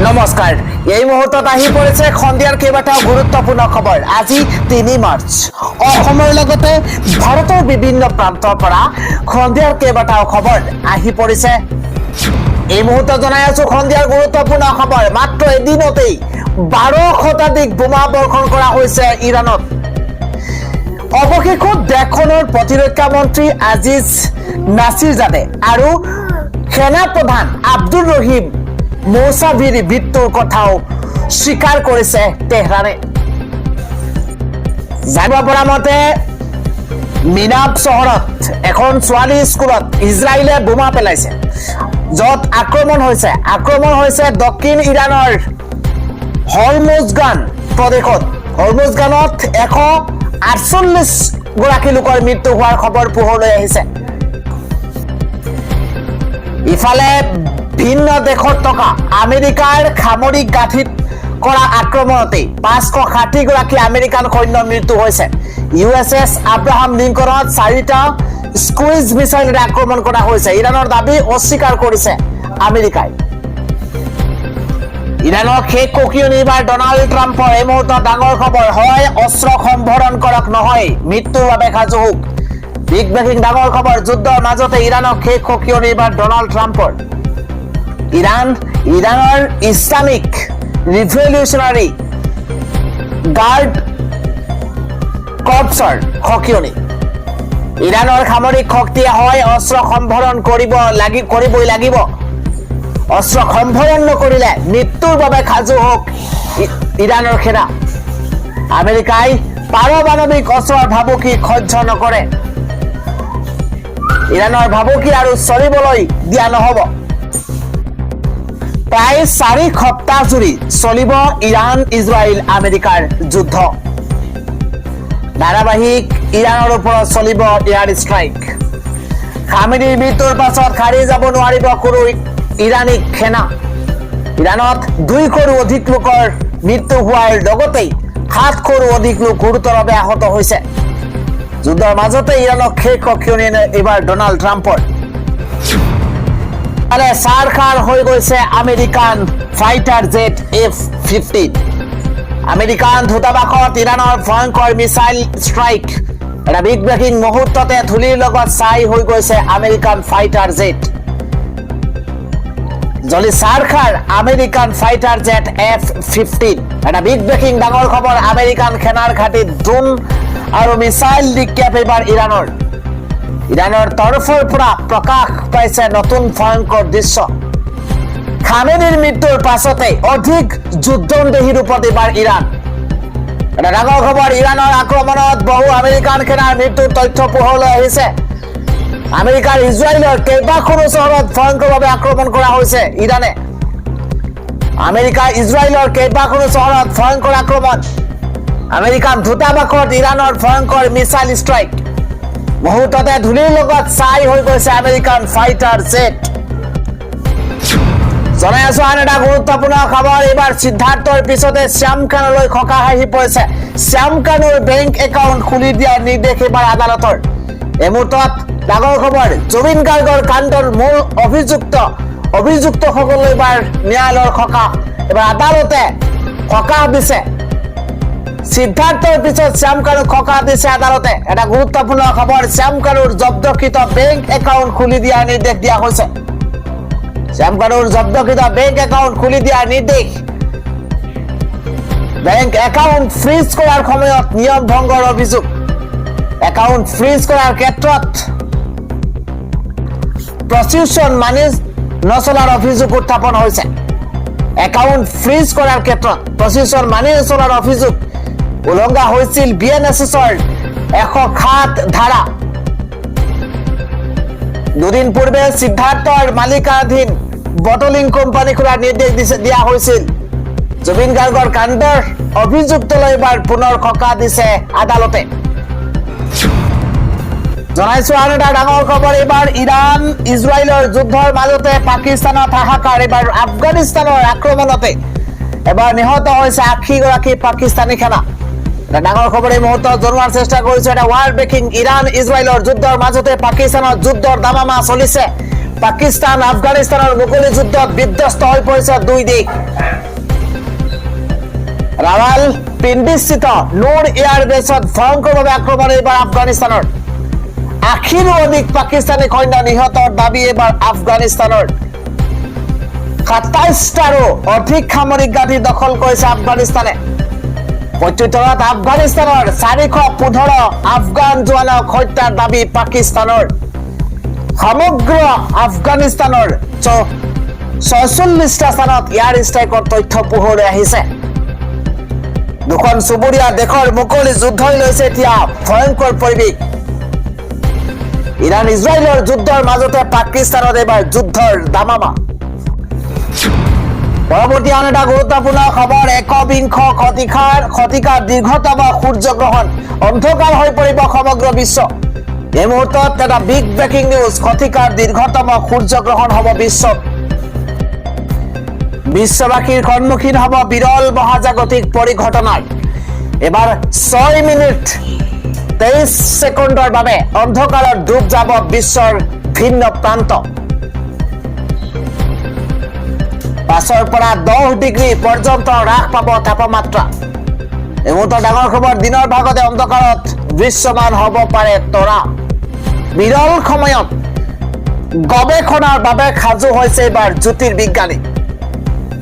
নমস্কাৰ এই মুহূৰ্তত আহি পৰিছে খন্দিয়াৰ কেইবাটাও গুৰুত্বপূৰ্ণ খবৰ আজি 3 মাৰ্চ অসমৰ লগতে ভাৰতৰ বিভিন্ন প্ৰান্তৰ পৰা খন্দিয়াৰ কেইবাটাও খবৰ আহি পৰিছে এই মুহূৰ্তত জনাই আছো খন্দিয়াৰ গুৰুত্বপূৰ্ণ খবৰ মাত্ৰ এদিনতেই 12 শতাধিক বোমা বৰ্ষণ কৰা হৈছে ইৰাণত অৱশেষত দেশখনৰ প্ৰতিৰক্ষা মন্ত্ৰী আজিজ নাছিৰজাদে আৰু সেনা প্ৰধান আব্দুল ৰহিম মৌছাভিৰ মৃত্যুৰ কথাও স্বীকাৰ কৰিছে তেহৰানে জানিব পৰা মতে মিনাব চহৰত এখন ছোৱালী স্কুলত ইজৰাইলে বোমা পেলাইছে য'ত আক্ৰমণ হৈছে দক্ষিণ ইৰাণৰ হৰমুজগান প্ৰদেশত হৰমুজগানত 148 গৰাকী লোকৰ মৃত্যু হোৱাৰ খবৰ পোহৰলৈ আহিছে ইফালে ভিন্ন দেশত থকা আমেৰিকাৰ সামৰিক গাঁঠিত কৰা আক্ৰমণতে 560 গৰাকী আমেৰিকান সৈন্যৰ মৃত্যু হৈছে ইউএছএছ আব্ৰাহাম লিংকনত 4টা স্কুইজ মিছাইলেৰে আক্ৰমণ কৰা হৈছে ইৰাণৰ দাবী অস্বীকাৰ কৰিছে আমেৰিকাই ইৰাণৰ শেষ ককিয়নি এইবাৰ ডনাল্ড ট্ৰাম্পৰ এই মুহূৰ্তত ডাঙৰ খবৰ হয় অস্ত্ৰ সম্ভৰণ কৰক নহয় মৃত্যুৰ বাবে সাজু হোক বিগ ব্ৰেকিং ডাঙৰ খবৰ যুদ্ধৰ মাজতে ইৰাণৰ শেষ ককিয়নি এইবাৰ ডনাল্ড ট্ৰাম্পৰ ইৰাণৰ ইছলামিক ৰিভলিউচনাৰী গাৰ্ড কৰ্পছৰ সকিয়নি ইৰাণৰ সামৰিক শক্তিয়ে হয় অস্ত্ৰ সম্ভৰণ কৰিবই লাগিব অস্ত্ৰ সম্ভৰণ নকৰিলে মৃত্যুৰ বাবে সাজু হোক ইৰাণৰ সেনা আমেৰিকাই পাৰমাণৱিক অস্ত্ৰৰ ভাবুকি সহ্য নকৰে ইৰাণৰ ভাবুকি আৰু চলিবলৈ দিয়া নহব প্ৰায় 4 সপ্তাহ জুৰি চলিব ইৰাণ ইজৰাইল আমেৰিকাৰ যুদ্ধ ধাৰাবাহিক ইৰাণৰ ওপৰত চলিব এয়াৰ ষ্ট্ৰাইক খামেনিৰ মৃত্যুৰ পাছত খাৰি যাব নোৱাৰিব কোনো ইৰাণী সেনা ইৰাণত 200ৰো অধিক লোকৰ মৃত্যু হোৱাৰ লগতে 700ৰো অধিক লোক গুৰুতৰভাৱে আহত হৈছে যুদ্ধৰ মাজতে ইৰাণক শেষ ককিয়নি এইবাৰ ডনাল্ড ট্ৰাম্পৰ সাৰখাৰ হৈ গৈছে American fighter jet F-15 American দূতাবাসত ইৰাণৰ ভয়ংকৰ মিছাইল ষ্ট্ৰাইক এটা বিগ ব্ৰেকিং মুহূৰ্ততে ধূলিৰ লগত ছাই হৈ গৈছে আমেৰিকান ফাইটাৰ জেট জলি সাৰখাৰ আমেৰিকান ফাইটাৰ জেট F-15 এটা বিগ ব্ৰেকিং ডাঙৰ খবৰ আমেৰিকান সেনাৰ ঘাটিত ড্ৰোন আৰু মিছাইল নিক্ষেপ এইবাৰ ইৰাণৰ তৰফৰ পৰা প্ৰকাশ পাইছে নতুন ভয়ংকৰ দৃশ্য খামেনিৰ মৃত্যুৰ পাছতে অধিক যুদ্ধন্দেহী ৰূপত এইবাৰ ইৰাণ এটা ডাঙৰ খবৰ ইৰাণৰ আক্ৰমণত বহু আমেৰিকান সেনাৰ মৃত্যুৰ তথ্য পোহৰলৈ আহিছে আমেৰিকাৰ ইজৰাইলৰ কেইবাখনো চহৰত ভয়ংকৰভাৱে আক্ৰমণ কৰা হৈছে ইৰাণে আমেৰিকা ইজৰাইলৰ কেইবাখনো চহৰত ভয়ংকৰ আক্ৰমণ আমেৰিকান দূতাবাসত ইৰাণৰ ভয়ংকৰ মিছাইল ষ্ট্ৰাইক মুহূৰ্ততে ধূলিৰ লগত ছাই হৈ গৈছে আমেৰিকান ফাইটাৰ জেট জনাই আছো আন এটা গুৰুত্বপূৰ্ণ খবৰ এইবাৰ সিদ্ধাৰ্থৰ পিছতে শ্যাম খানলৈ খকা আহি পৰিছে শ্যাম খানৰ বেংক একাউণ্ট খুলি দিয়াৰ নিৰ্দেশ এইবাৰ আদালতৰ এই মুহূৰ্তত ডাঙৰ খবৰ জুবিন গাৰ্গৰ কাণ্ডৰ মূল অভিযুক্তসকললৈ এইবাৰ ন্যায়ালয়ৰ খকা এইবাৰ আদালতে খকা দিছে সিদ্ধাৰ্থৰ পিছত শ্যাম খানক খকা দিছে আদালতে এটা গুৰুত্বপূৰ্ণ খবৰ শ্যাম খানৰ জব্দকৃত বেংক একাউণ্ট খুলি দিয়াৰ নিৰ্দেশ দিয়া হৈছে শ্যাম খানৰ জব্দকৃত বেংক একাউণ্ট খুলি দিয়াৰ নিৰ্দেশ বেংক একাউণ্ট ফ্ৰিজ কৰাৰ সময়ত নিয়ম ভংগৰ অভিযোগ একাউণ্ট ফ্ৰিজ কৰাৰ ক্ষেত্ৰত প্ৰচিউশ্যন মানি নচলাৰ অভিযোগ উত্থাপন হৈছে একাউণ্ট ফ্ৰিজ কৰাৰ ক্ষেত্ৰত প্ৰচিউশ্যন মানি নচলাৰ অভিযোগ উলংঘা হৈছিল BNSSৰ 107 ধাৰা দুদিন পূৰ্বে সিদ্ধাৰ্থৰ মালিকাধীন বটলিং কোম্পানী খোলাৰ নিৰ্দেশ দিয়া হৈছিল জুবিন গাৰ্গৰ কাণ্ডৰ অভিযুক্তলৈ এইবাৰ পুনৰ খকা দিছে আদালতে জনাইছো আন এটা ডাঙৰ খবৰ এইবাৰ ইৰাণ ইজৰাইলৰ যুদ্ধৰ মাজতে পাকিস্তানত হাহাকাৰ এইবাৰ আফগানিস্তানৰ আক্ৰমণতে এবাৰ নিহত হৈছে 80 গৰাকী পাকিস্তানী সেনা ডাঙৰ খবৰ এই মুহূৰ্তত জনোৱাৰ চেষ্টা কৰিছো এটা ৱাৰ ব্ৰেকিং ইৰাণ ইজৰাইলৰ যুদ্ধৰ মাজতে পাকিস্তানত যুদ্ধৰ দামামা চলিছে পাকিস্তান আফগানিস্তানৰ মুকলি যুদ্ধত বিধ্বস্ত হৈ পৰিছে দুই দেশ ৰাৱাল পিণ্ডিস্থিত নুৰ এয়াৰবেছত ভয়ংকৰভাৱে আক্ৰমণ এইবাৰ আফগানিস্তানৰ 80ৰো অধিক পাকিস্তানী সৈন্য নিহতৰ দাবী এইবাৰ আফগানিস্তানৰ 27টাৰো অধিক সামৰিক ঘাটি দখল কৰিছে আফগানিস্তানে প্ৰত্যুত্তৰত আফগানিস্তানৰ 415 আফগান জোৱানক হত্যাৰ দাবী পাকিস্তানৰ সমগ্ৰ আফগানিস্তানৰ 46টা স্থানত এয়াৰ ষ্ট্ৰাইকৰ তথ্য পোহৰলৈ আহিছে দুখন চুবুৰীয়া দেশৰ মুকলি যুদ্ধই লৈছে এতিয়া ভয়ংকৰ পৰিৱেশ ইৰাণ ইজৰাইলৰ যুদ্ধৰ মাজতে পাকিস্তানত এবাৰ যুদ্ধৰ দামামা পৰৱৰ্তী আন এটা গুৰুত্বপূৰ্ণ খবৰ একবিংশ শতিকাৰ দীৰ্ঘতম সূৰ্যগ্ৰহণ অন্ধকাৰ হৈ পৰিব সমগ্ৰ বিশ্ব এই মুহূৰ্তত এটা বিগ ব্ৰেকিং নিউজ শতিকাৰ দীৰ্ঘতম সূৰ্যগ্ৰহণ হ'ব বিশ্বত বিশ্ববাসীৰ সন্মুখীন হ'ব বিৰল মহাজাগতিক পৰিঘটনাৰ এবাৰ 6 মিনিট 23 ছেকেণ্ডৰ বাবে অন্ধকাৰত ডুব যাব বিশ্বৰ ভিন্ন প্ৰান্ত 5ৰ পৰা 10 ডিগ্ৰী পৰ্যন্ত হ্ৰাস পাব তাপমাত্ৰা এই মুহূৰ্তৰ ডাঙৰ খবৰ দিনৰ ভাগতে অন্ধকাৰত দৃশ্যমান হ'ব পাৰে তৰা বিৰল সময়ত গৱেষণাৰ বাবে সাজু হৈছে এবাৰ জ্যোতিৰ্বিজ্ঞানী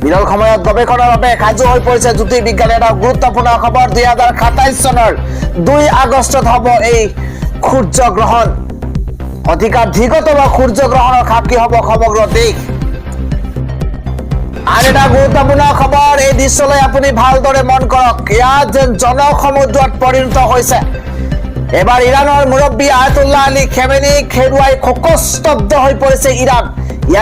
বিৰল সময়ত গৱেষণাৰ বাবে সাজু হৈ পৰিছে জ্যোতিৰ্বিজ্ঞানী এটা গুৰুত্বপূৰ্ণ খবৰ 2027 চনৰ 2 আগষ্টত হ'ব এই সূৰ্যগ্ৰহণ শতিকাৰ দীৰ্ঘতম সূৰ্যগ্ৰহণৰ সাক্ষী হ'ব সমগ্ৰ দেশ আন এটা গুৰুত্বপূৰ্ণ খবৰ এই দৃশ্যলৈ আপুনি ভালদৰে মন কৰক ইয়াত যেন জনসমুদ্ৰত পৰিণত হৈছে এবাৰ ইৰাণৰ মুৰব্বী আয়াতুল্লাহ আলী খেমেনিক হেৰুৱাই শোকস্তব্ধ হৈ পৰিছে ইৰাণ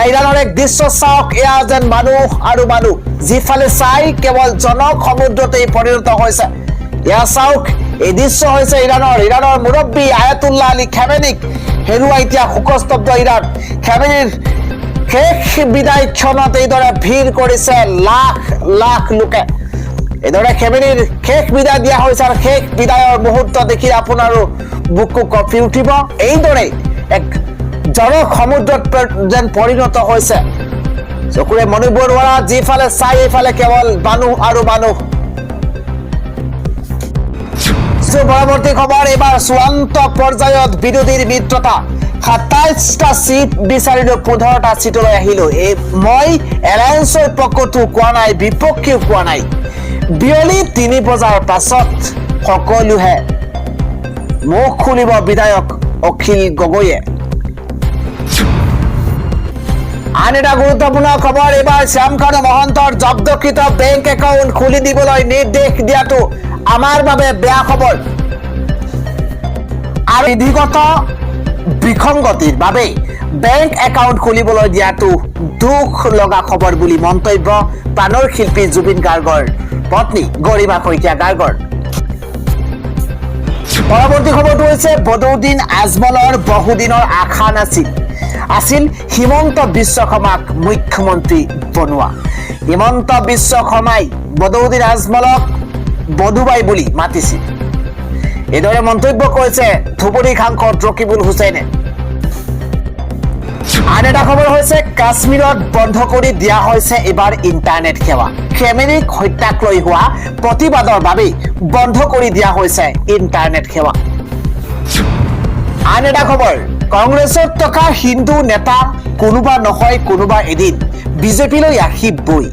ইৰাণৰ এক দৃশ্য চাওক এয়া যেন মানুহ আৰু মানুহ যিফালে চাই কেৱল জনসমুদ্ৰতেই পৰিণত হৈছে এয়া চাওক এই দৃশ্য হৈছে ইৰাণৰ মুৰব্বী আয়াতুল্লাহ আলী খেমেনিক হেৰুৱাই এতিয়া শোকস্তব্ধ ইৰাণ খেমেনিৰ শেষ বিদায় ক্ষণত এইদৰে ভিৰ কৰিছে লাখ লাখ লোকে এইদৰে খেমেনিৰ শেষ বিদায় দিয়া হৈছে আৰু শেষ বিদায়ৰ মুহূৰ্ত দেখি আপোনাৰো বুকু কঁপি উঠিব এইদৰে এক জনসমুদ্ৰত যেন পৰিণত হৈছে চকুৰে মনিব নোৱাৰা যিফালে চাই এইফালে কেৱল মানুহ আৰু মানুহ পৰৱৰ্তী খবৰ এইবাৰ চূড়ান্ত পৰ্যায়ত বিৰোধীৰ মিত্ৰতা 27টা সিট বিচাৰিলো 15টা সিটলৈ আহিলো এই মই এলায়েন্সৰ পক্ষতো কোৱা নাই বিপক্ষেও কোৱা নাই বিয়লি 3 বজাৰ পাছত সকলোহে মুখ খুলিব বিধায়ক অখিল গগৈয়ে আন এটা গুৰুত্বপূৰ্ণ খবৰ এইবাৰ শ্যামকানু মহন্তৰ জব্দকৃত বেংক একাউণ্ট খুলি দিবলৈ নিৰ্দেশ দিয়াটো আমাৰ বাবে বেয়া খবৰ আৰু বিধিগত বিসংগতিৰ বাবে বেংক একাউণ্ট খুলিবলৈ দিয়াটো দুখ লগা খবৰ বুলি মন্তব্য প্ৰাণৰ শিল্পী জুবিন গাৰ্গৰ পত্নী গৰিমা শইকীয়া গাৰ্গৰ পৰৱৰ্তী খবৰটো হৈছে বদৰুদ্দিন আজমলৰ বহুদিনৰ আশা আছিল হিমন্ত বিশ্ব শৰ্মাক মুখ্যমন্ত্ৰী বনোৱা হিমন্ত বিশ্ব শৰ্মাই বদৰুদ্দিন আজমলক বধুবাই বুলি মাতিছিল এইদৰে মন্তব্য কৰিছে ধুবুৰী সাংসদ ৰকিবুল হুছেইনে আন এটা খবৰ হৈছে কাশ্মীৰত বন্ধ কৰি দিয়া হৈছে এবাৰ ইণ্টাৰনেট সেৱা খেমেনিক হত্যাক লৈ হোৱা প্ৰতিবাদৰ বাবে বন্ধ কৰি দিয়া হৈছে ইণ্টাৰনেট সেৱা আন এটা খবৰ কংগ্ৰেছত থকা হিন্দু নেতা কোনোবা নহয় কোনোবা এদিন বিজেপিলৈ আহিবই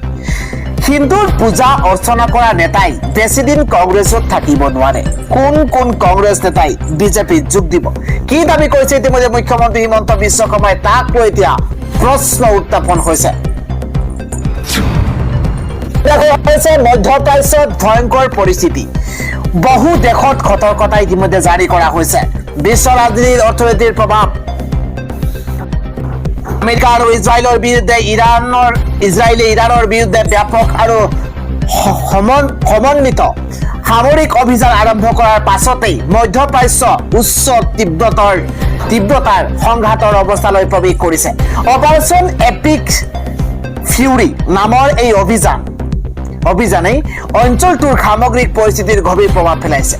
হিন্দুৰ পূজা অৰ্চনা কৰা নেতাই বেছিদিন কংগ্ৰেছত থাকিব নোৱাৰে কোন কংগ্ৰেছ নেতাই বিজেপিত যোগ দিব কি দাবী কৰিছে ইতিমধ্যে মুখ্যমন্ত্ৰী হিমন্ত বিশ্ব শৰ্মাই তাক লৈ এতিয়া প্ৰশ্ন উত্থাপন হৈছে মধ্যপ্ৰাচ্যত ভয়ংকৰ পৰিস্থিতি বহু দেশত সতৰ্কতা ইতিমধ্যে জাৰি কৰা হৈছে বিশ্ব ৰাজনীতিৰ অৰ্থনীতিৰ প্ৰভাৱ আমেৰিকা আৰু ইজৰাইলৰ বিৰুদ্ধে ইজৰাইলে ইৰাণৰ বিৰুদ্ধে ব্যাপক আৰু সমন্বিত সামৰিক অভিযান আৰম্ভ কৰাৰ পাছতেই মধ্যপ্ৰাচ্য উচ্চ তীব্ৰতাৰ সংঘাতৰ অৱস্থালৈ প্ৰৱেশ কৰিছে অপাৰেশ্যন এপিক ফিউৰি নামৰ এই অভিযানে অঞ্চলটোৰ সামগ্ৰিক পৰিস্থিতিৰ গভীৰ প্ৰভাৱ পেলাইছে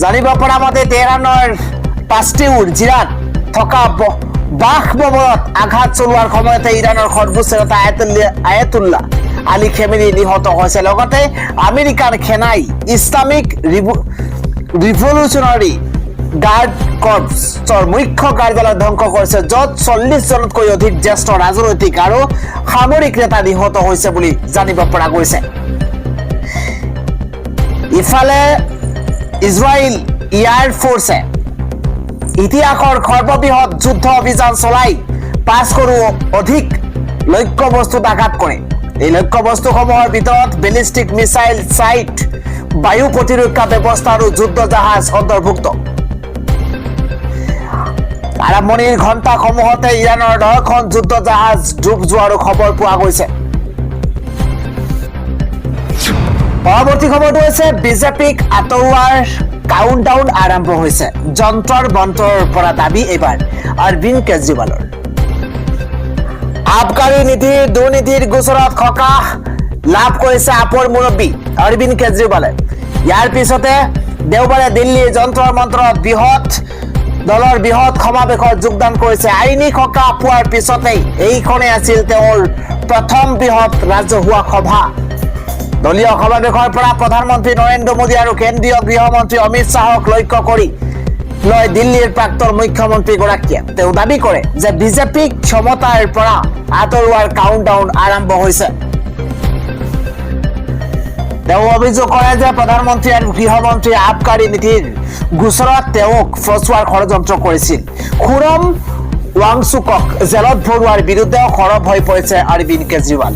জানিব পৰা মতে তেহৰানৰ পাষ্টিউৰ জিলাত থকা বাসভৱনত আঘাত চলোৱাৰ সময়তে ইৰাণৰ সৰ্বোচ্চ নেতা আয়াতুল্লাহ আলী খেমেনি নিহত হৈছে। লগতে আমেৰিকান সেনাই ইছলামিক ৰিভলিউচনাৰী গাৰ্ড কৰ্পছৰ মুখ্য কাৰ্যালয় ধ্বংস কৰিছে, য'ত 40 জনতকৈ অধিক জ্যেষ্ঠ ৰাজনৈতিক আৰু সামৰিক নেতা নিহত হৈছে বুলি জানিব পৰা গৈছে। ইফালে ইজৰাইল এয়াৰ ফ'ৰ্চে ইতিহাসৰ সৰ্ববৃহৎ যুদ্ধ অভিযান চলাই 500ৰো অধিক লক্ষ্যবস্তুত আঘাত কৰে। এই লক্ষ্যবস্তুসমূহৰ ভিতৰত বেলিষ্টিক মিছাইল ছাইট, বায়ু প্ৰতিৰক্ষা ব্যৱস্থা আৰু যুদ্ধ জাহাজ অন্তৰ্ভুক্ত। আৰম্ভণিৰ ঘণ্টাসমূহতে ইৰাণৰ 10খন যুদ্ধ জাহাজ ডুব যোৱাৰো খবৰ পোৱা গৈছে। পৰৱৰ্তী খবৰটো হৈছে বিজেপিক আঁতৰোৱাৰ কাউণ্টডাউন আৰম্ভ হৈছে। যন্ত্ৰৰ মন্ত্ৰৰ পৰা দাবী এইবাৰ অৰবিন্দ কেজৰিৱালৰ। আবকাৰী নীতিৰ দুৰ্নীতিৰ গোচৰত সকাহ লাভ কৰিছে আপৰ মুৰব্বী অৰবিন্দ কেজৰিৱালে। ইয়াৰ পিছতে দেওবাৰে দিল্লীৰ যন্ত্ৰৰ মন্ত্ৰত দলৰ বৃহৎ সমাৱেশত যোগদান কৰিছে। আইনী সকাহ পোৱাৰ পিছতেই এইখনেই আছিল তেওঁৰ প্ৰথম বৃহৎ ৰাজহুৱা সভা। দলীয় সমাৱেশৰ পৰা প্ৰধানমন্ত্ৰী নৰেন্দ্ৰ মোদী আৰু কেন্দ্ৰীয় গৃহমন্ত্ৰী অমিত শ্বাহক লক্ষ্য কৰি লৈ দিল্লীৰ প্ৰাক্তন মুখ্যমন্ত্ৰীগৰাকীয়ে তেওঁ দাবী কৰে যে বিজেপিক ক্ষমতাৰ পৰা আঁতৰোৱাৰ কাউণ্টডাউন আৰম্ভ হৈছে। তেওঁ অভিযোগ কৰে যে প্ৰধানমন্ত্ৰী আৰু গৃহমন্ত্ৰীয়ে আবকাৰী নীতিৰ গোচৰত তেওঁক ফচুৱাৰ ষড়যন্ত্ৰ কৰিছিল। খুৰম ৱাংচুকক জেলত ভৰোৱাৰ বিৰুদ্ধেও সৰব হৈ পৰিছে অৰবিন্দ কেজৰিৱাল।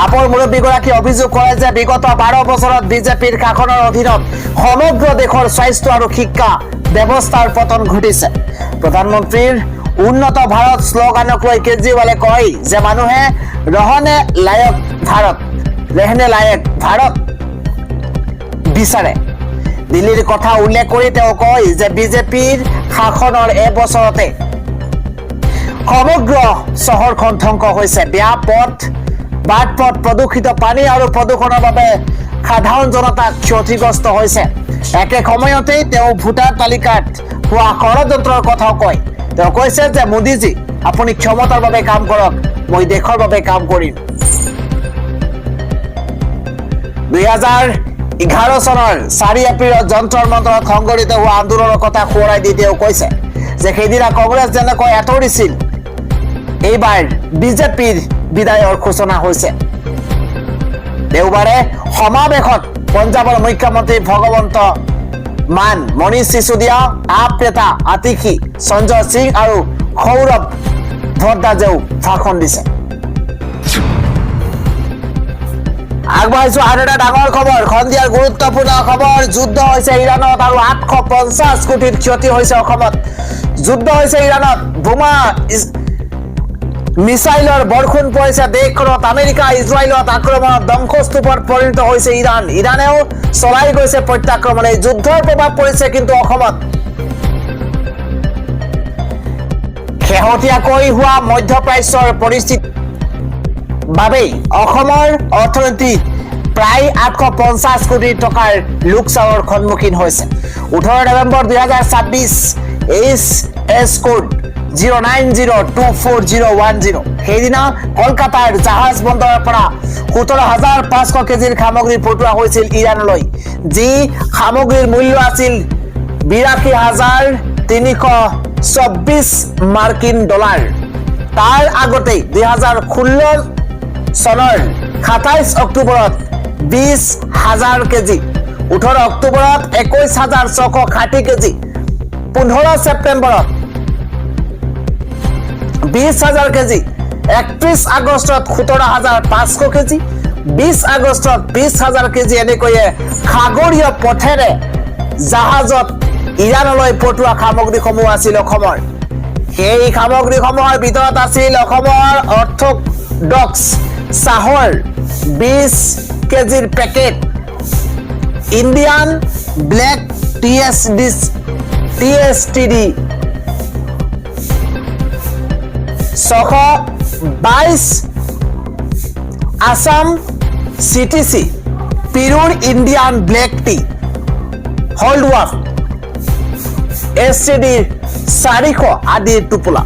আপৰ মুৰব্বীগৰাকীয়ে অভিযোগ কৰে যে বিগত 12 বছৰত বিজেপিৰ শাসনৰ অধীনত সমগ্ৰ দেশৰ স্বাস্থ্য আৰু শিক্ষা ব্যৱস্থাৰ পতন ঘটিছে। প্ৰধানমন্ত্ৰীৰ উন্নত ভাৰত শ্লোগানক লৈ কেজৰিৱালে কয় যে মানুহে ৰহনে লায়ক ভাৰত বিচাৰে। দিল্লীৰ কথা উল্লেখ কৰি তেওঁ কয় যে বিজেপিৰ শাসনৰ এবছৰতে সমগ্ৰ চহৰখন ধ্বংস হৈছে। বেয়া বাট-পথ, প্ৰদূষিত পানী আৰু প্ৰদূষণৰ বাবে সাধাৰণ জনতা ক্ষতিগ্ৰস্ত হৈছে। একে সময়তেই তেওঁ ভোটাৰ তালিকাত হোৱা ষড়যন্ত্ৰৰ কথাও কয়। তেওঁ কৈছে যে মোদীজী, আপুনি ক্ষমতাৰ বাবে কাম কৰক, মই দেশৰ বাবে কাম কৰিম। 2011 চনৰ 4 এপ্ৰিলত যন্ত্ৰৰ মন্ত্ৰত সংঘটিত হোৱা আন্দোলনৰ কথা সোঁৱৰাই দি তেওঁ কৈছে যে সেইদিনা কংগ্ৰেছ যেনেকৈ আঁতৰিছিল, এইবাৰ বিজেপিৰ বিদায়ৰ সূচনা হৈছে। দেওবাৰে সমাৱেশত পঞ্জাৱৰ মুখ্যমন্ত্ৰী ভগৱন্ত মান, মনীষ সিসোদিয়া, আপ নেতা আতিশী, সঞ্জয় সিং আৰু সৌৰভ ভৰদ্বাজেও ভাষণ দিছে। আগবাঢ়িছো আৰু এটা ডাঙৰ খবৰ, সন্ধিয়াৰ গুৰুত্বপূৰ্ণ খবৰ। যুদ্ধ হৈছে ইৰাণত আৰু 850 কোটিৰ ক্ষতি হৈছে অসমত। যুদ্ধ হৈছে ইৰাণত, বোমা মিছাইলৰ বৰষুণ পৰিছে দেশখনত। আমেৰিকা ইজৰাইলত আক্ৰমণত ধ্বংসস্তূপত পৰিণত হৈছে ইৰাণ। ইৰাণেও চলাই গৈছে প্ৰত্যাক্ৰমণ। এই যুদ্ধৰ প্ৰভাৱ পৰিছে কিন্তু অসমত। শেহতীয়াকৈ হোৱা মধ্যপ্ৰাচ্যৰ পৰিস্থিতিৰ বাবেই অসমৰ অৰ্থনীতি প্ৰায় 850 কোটি টকাৰ লোকচানৰ সন্মুখীন হৈছে। 18 নৱেম্বৰ 2026 HS কোড 090241010 সেইদিনা কলকাতাৰ জাহাজ বন্দৰৰ পৰা 17,500 কেজিৰ সামগ্ৰী পঠোৱা হৈছিল ইৰাণলৈ, যি সামগ্ৰীৰ মূল্য আছিল 82,324 মাৰ্কিন ডলাৰ। তাৰ আগতেই 2016 চনৰ 27 অক্টোবৰত 20,000 কেজি, 18 অক্টোবৰত 21,660 কেজি, 15 ছেপ্টেম্বৰত 20,000 কেজি, 31 আগষ্টত 17,500 কেজি, 20 আগষ্টত 20,000 কেজি এনেকৈয়ে সাগৰীয় পথেৰে জাহাজত ইৰাণলৈ পঠোৱা সামগ্ৰীসমূহ আছিল অসমৰ। সেই সামগ্ৰীসমূহৰ ভিতৰত আছিল অসমৰ অৰ্থডক্স চাহৰ 20 কেজিৰ packet, Indian black TSTD 622, Assam CTC পিৰুৰ ইণ্ডিয়ান ব্লেক টি, হল্ডৱাফ SCD 400 আদিৰ টোপোলা।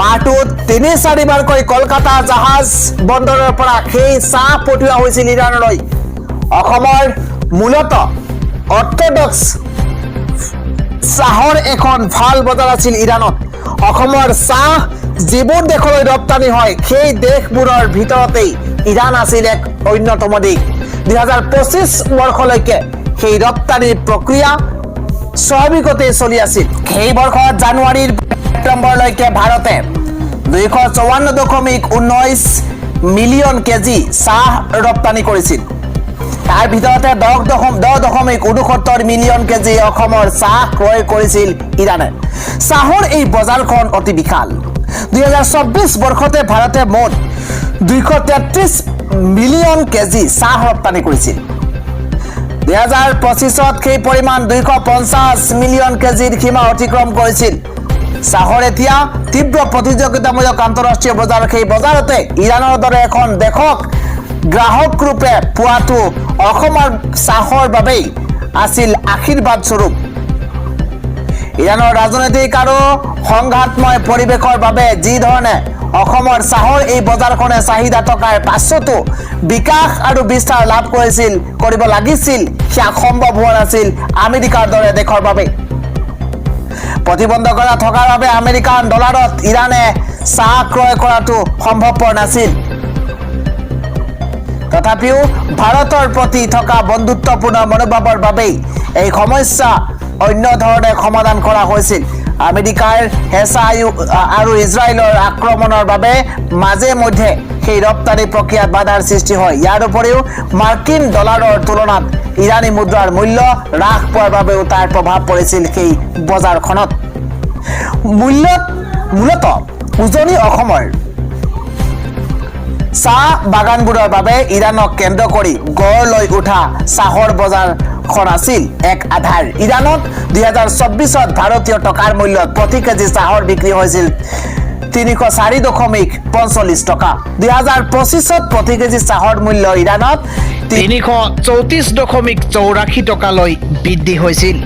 মাহটোত ৩-৪বাৰকৈ কলকাতা জাহাজ বন্দৰৰ পৰা সেই চাহ পঠিওৱা হৈছিল ইৰাণলৈ। অসমৰ মূলত অৰ্থডক্স চাহৰ এখন ভাল বজাৰ আছিল ইৰাণত। অসমৰ চাহ যিবোৰ দেশলৈ ৰপ্তানি হয় সেই দেশবোৰৰ ভিতৰতেই ইৰাণ আছিল এক অন্যতম দেশ। ২০২৫ বৰ্ষলৈকে সেই ৰপ্তানিৰ প্ৰক্ৰিয়া স্বাভাৱিকতে চলি আছিল। সেই বৰ্ষত জানুৱাৰীৰ ছেপ্টেম্বৰলৈকে ভাৰতে 254.19 মিলিয়ন কেজি চাহ ৰপ্তানি কৰিছিল। তাৰ ভিতৰতে 10.69 মিলিয়ন কেজি অসমৰ চাহ ক্ৰয় কৰিছিল ইৰাণে। চাহৰ এই বজাৰখন অতি বিশাল। ২০২৪ বৰ্ষতে ভাৰতে মুঠ 233 মিলিয়ন কেজি চাহ ৰপ্তানি কৰিছিল। 2025ত সেই পৰিমাণ 250 মিলিয়ন কেজিৰ সীমা অতিক্ৰম কৰিছিল। চাহৰ এতিয়া তীব্ৰ প্ৰতিযোগিতামূলক আন্তঃৰাষ্ট্ৰীয় বজাৰ। সেই বজাৰতে ইৰাণৰ দৰে এখন দেশক গ্ৰাহক ৰূপে পোৱাটো অসমৰ চাহৰ বাবেই আছিল আশীৰ্বাদ স্বৰূপ। ইৰাণৰ ৰাজনৈতিক আৰু সংঘাতময় পৰিৱেশৰ বাবে যি ধৰণে অসমৰ চাহৰ এই বজাৰখনে চাহিদা থকাৰ পাছতো বিকাশ আৰু বিস্তাৰ লাভ কৰিব লাগিছিল, সেয়া সম্ভৱ হোৱা নাছিল আমেৰিকাৰ দৰে দেশৰ বাবে। প্ৰতিবন্ধকতা থকাৰ বাবে আমেৰিকান ডলাৰত ইৰাণে চাহ ক্ৰয় কৰাটো সম্ভৱপৰ নাছিল। তথাপিও ভাৰতৰ প্ৰতি থকা বন্ধুত্বপূৰ্ণ মনোভাৱৰ বাবেই এই সমস্যা অন্য ধৰণে সমাধান কৰা হৈছিল। আমেৰিকাৰ হেঁচা আৰু ইজৰাইলৰ আক্ৰমণৰ বাবে মাজে মধ্যে সেই ৰপ্তানি প্ৰক্ৰিয়াত বাধাৰ সৃষ্টি হয়। ইয়াৰ উপৰিও মাৰ্কিন ডলাৰৰ তুলনাত ইৰাণী মুদ্ৰাৰ মূল্য হ্ৰাস পোৱাৰ বাবেও তাৰ প্ৰভাৱ পৰিছিল সেই বজাৰখনত। মূলত উজনি অসমৰ চাহ বাগানবোৰৰ বাবে ইৰাণক কেন্দ্ৰ কৰি গঢ় লৈ উঠা চাহৰ বজাৰখন আছিল এক আধাৰ। ইৰাণত 2024ত ভাৰতীয় টকাৰ মূল্যত প্ৰতি কেজি চাহৰ বিক্ৰী হৈছিল 304.45 টকা। 2025ত প্ৰতি কেজি চাহৰ মূল্য ইৰাণত 334.84 টকালৈ বৃদ্ধি হৈছিল।